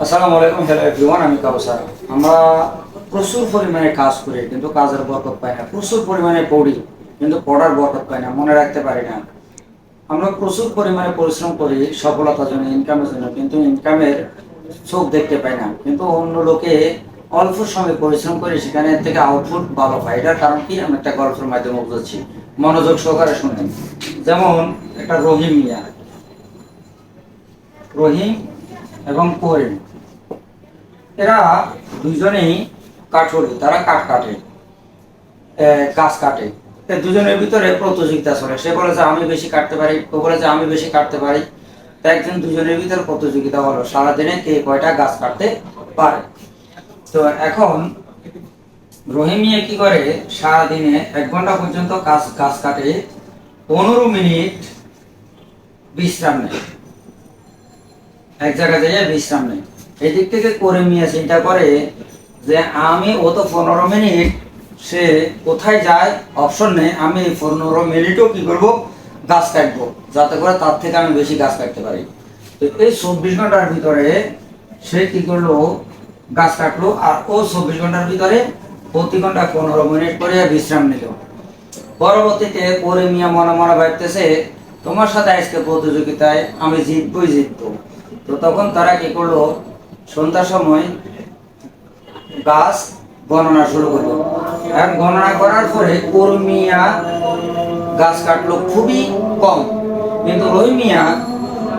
আসসালামু আলাইকুম, hello everyone, আমি কাউসার। আমরা প্রচুর পরিমাণে কাজ করি কিন্তু কাজের বরকত পাই না। প্রচুর পরিমাণে পড়ি কিন্তু পড়ার বরকত পাই না, মনে রাখতে পারি না। আমরা প্রচুর পরিমাণে পরিশ্রম করি সফলতার জন্য, ইনকামের জন্য, কিন্তু ইনকামের চোখ দেখতে পাই না। কিন্তু অন্য লোকে অল্প সময় পরিশ্রম করে সেখানে থেকে আউটপুট ভালো পায়। এটার কারণ কি, আমি একটা গল্পের মাধ্যমে বুঝাচ্ছি, মনোযোগ সহকারে শুনেন। যেমন একটা রহিম মিয়া, রহিম এবং করিম, এরা দুইজনেই কাঠুরি, তারা কাঠ কাটে, গাছ কাটে। দুজনের ভিতরে প্রতিযোগিতা চলে। সে বলে যে আমি বেশি কাটতে পারি, ও বলে যে আমি বেশি কাটতে পারি। তাই একদিন দুজনের ভিতরে প্রতিযোগিতা হলো সারাদিনে কে কয়টা গাছ কাটতে পারে। তো এখন রহিমিয়া কি করে, সারাদিনে 1 ঘন্টা পর্যন্ত গাছ গাছ কাটে, 15 মিনিট বিশ্রাম নেয়, এক জায়গায় যাইয়া বিশ্রাম নেয়। এই দিক থেকে করে মিয়া চিন্তা করে যে আমি ও তো 15 মিনিট, সে কোথায় যায় অপশন নেই, আমি 15 মিনিটও কি করবো, গাছ কাটবো, যাতে করে তার থেকে আমি বেশি গাছ কাটতে পারি। তো এই 24 ঘন্টার ভিতরে সে কি করলো, গাছ কাটলো। আর ও 24 ঘন্টার ভিতরে প্রতি ঘন্টা 15 মিনিট করে বিশ্রাম নিল। পরবর্তীতে করে মিয়া মনে মনে ভাবতেছে, তোমার সাথে আজকে প্রতিযোগিতায় আমি জিতবই জিতবো। তো তখন তারা কি করলো, সন্ধ্যার সময় গাছ গণনা শুরু করলো। আর গণনা করার পরে কর্মিয়া গাছ কাটলো খুবই কম, কিন্তু রহিমিয়া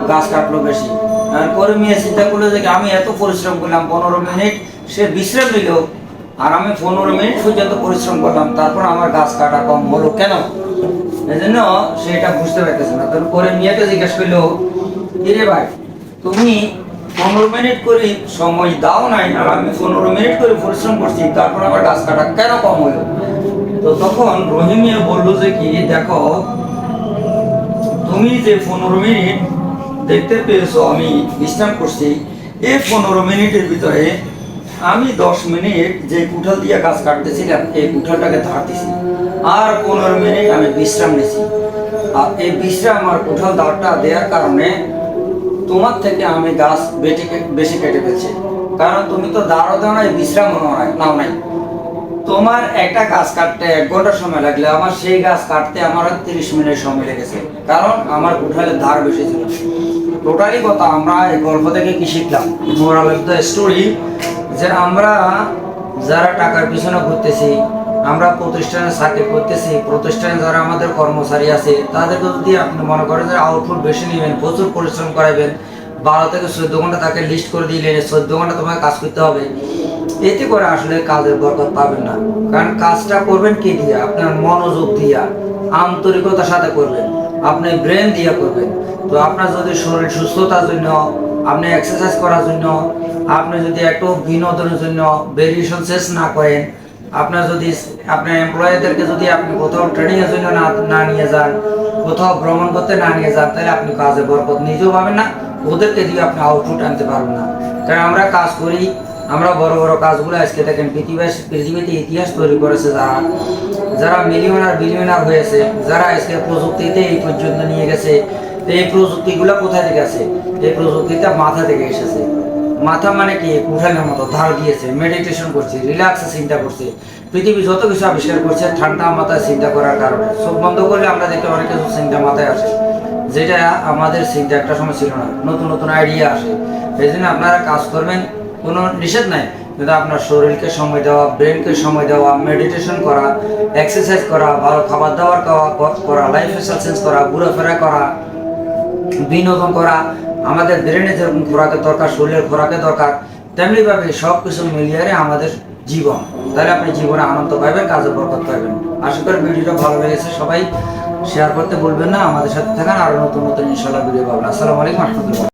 গাছ কাটলো বেশি। আর কর্মিয়া চিন্তা করলো যে আমি এত পরিশ্রম করলাম, 15 মিনিট সে বিশ্রাম নিল, আর আমি 15 মিনিট পর্যন্ত পরিশ্রম করলাম, তারপর আমার গাছ কাটা কম হলো কেন? এই জন্য সে এটা বুঝতে পারতেছে না। তখন কর্মিয়াকে জিজ্ঞেস করলো, কিরে ভাই, তুমি 15 মিনিট করে সময় দাও নাই, আর আমি 15 মিনিট করে পরিশ্রম করছি, তারপর আমার গাছ কাটা কেন কম হলো? তো তখন রহিমিয়া বললো যে কি, দেখো, তুমি যে 15 মিনিট দেখতে পেয়েছো আমি বিশ্রাম করছি, এই 15 মিনিটের ভিতরে আমি 10 মিনিট যে কুঠাল দিয়ে গাছ কাটতেছিলাম, এই কুঠালটাকে ধার দিছি, আর 15 মিনিট আমি বিশ্রাম নিছি। আর এই বিশ্রাম আর কুঠাল ধারটা দেওয়ার কারণে তোমার থেকে আমি গাছ বেশি কেটে ফেলছি, কারণ তুমি তো দাঁড়ো দাও নাই, বিশ্রাম নাও নাই। তোমার একটা গাছ কাটতে 1 ঘন্টা সময় লাগলে আমার সেই গাছ কাটতে আমার 30 মিনিট সময় লেগেছে, কারণ আমার কুঠালের ধার বেশি ছিল। টোটালি কথা, আমরা এই গল্প থেকে কি শিখলাম, মোরাল অফ দ্য স্টোরি, যে আমরা যারা টাকার পিছনে ঘুরতেছি, আমরা প্রতিষ্ঠানে চাকরি করতেছি, প্রতিষ্ঠানে যারা আমাদের কর্মচারী আছে, তাদেরকে যদি আপনি মনে করেন যে আউটপুট বেশি নেবেন, প্রচুর পরিশ্রম করাবেন, 12 থেকে 14 ঘন্টা তাকে লিস্ট করে দিলেন, 14 ঘন্টা তোমাকে কাজ করতে হবে, এতে করে আসলে কাজের বরকত পাবেন না। কারণ কাজটা করবেন কি দিয়া, আপনার মনোযোগ দিয়া, আন্তরিকতার সাথে করবেন, আপনি ব্রেন দিয়া করবেন। তো আপনার যদি শরীর সুস্থতার জন্য, আপনি এক্সারসাইজ করার জন্য, আপনি যদি একটু বিনোদনের জন্য ভেরিয়েশন শেষ না করেন, আপনার যদি আপনার এমপ্লয়ীদেরকে যদি আপনি কোথাও ট্রেনিং এর জন্য না নিয়ে যান, কোথাও ভ্রমণ করতে না নিয়ে যান, তাহলে আপনি কাজে বরকত নিজেও পাবেন না, ওদেরকে দিয়ে আপনি আউটপুট আনতে পারবেন না। কারণ আমরা কাজ করি, আমরা বড় বড় কাজগুলো আজকে দেখেন পৃথিবীতে ইতিহাস তৈরি করেছে, যারা বিলিয়নার হয়েছে, যারা আজকে প্রযুক্তিতে এই পর্যন্ত নিয়ে গেছে। এই প্রযুক্তিগুলো কোথা থেকে আছে? এই প্রযুক্তিটা মাথা থেকে এসেছে। মাথা মানে কি, কুঠালের মতো ধার দিয়েছে, মেডিটেশন করছে, রিল্যাক্সে চিন্তা করছে। পৃথিবী যত কিছু আবিষ্কার করছে ঠান্ডা মাথায় চিন্তা করার কারণে। চোখ বন্ধ করলে আমরা দেখতে অনেক কিছু চিন্তা মাথায় আসে, যেটা আমাদের চিন্তা একটা সময় ছিল না, নতুন নতুন আইডিয়া আসে। এই জন্য আপনারা কাজ করবেন, কোনো নিষেধ নাই, কিন্তু আপনার শরীরকে সময় দেওয়া, ব্রেনকে সময় দেওয়া, মেডিটেশন করা, এক্সারসাইজ করা, ভালো খাবার দাবার করা, লাইফস্টাইল চেঞ্জ করা, ঘোরাফেরা করা, বিনোদন করা, আমাদের ব্রেনে যেরকম খোরাকের দরকার, শরীরের খোরাকের দরকার, তেমনিভাবে সব কিছু মিলিয়ে আমাদের জীবন, তাহলে আপনি জীবনে আনন্দ পাবেন, কাজে বরকত পাবেন। আশা করি ভিডিওটা ভালো লেগেছে। সবাই শেয়ার করতে বলবেন না, আমাদের সাথে থাকেন, আরো নতুন নতুন ইনশাআল্লাহ ভিডিও পাবেন। আসসালামু আলাইকুম রহমতুল্লাহ।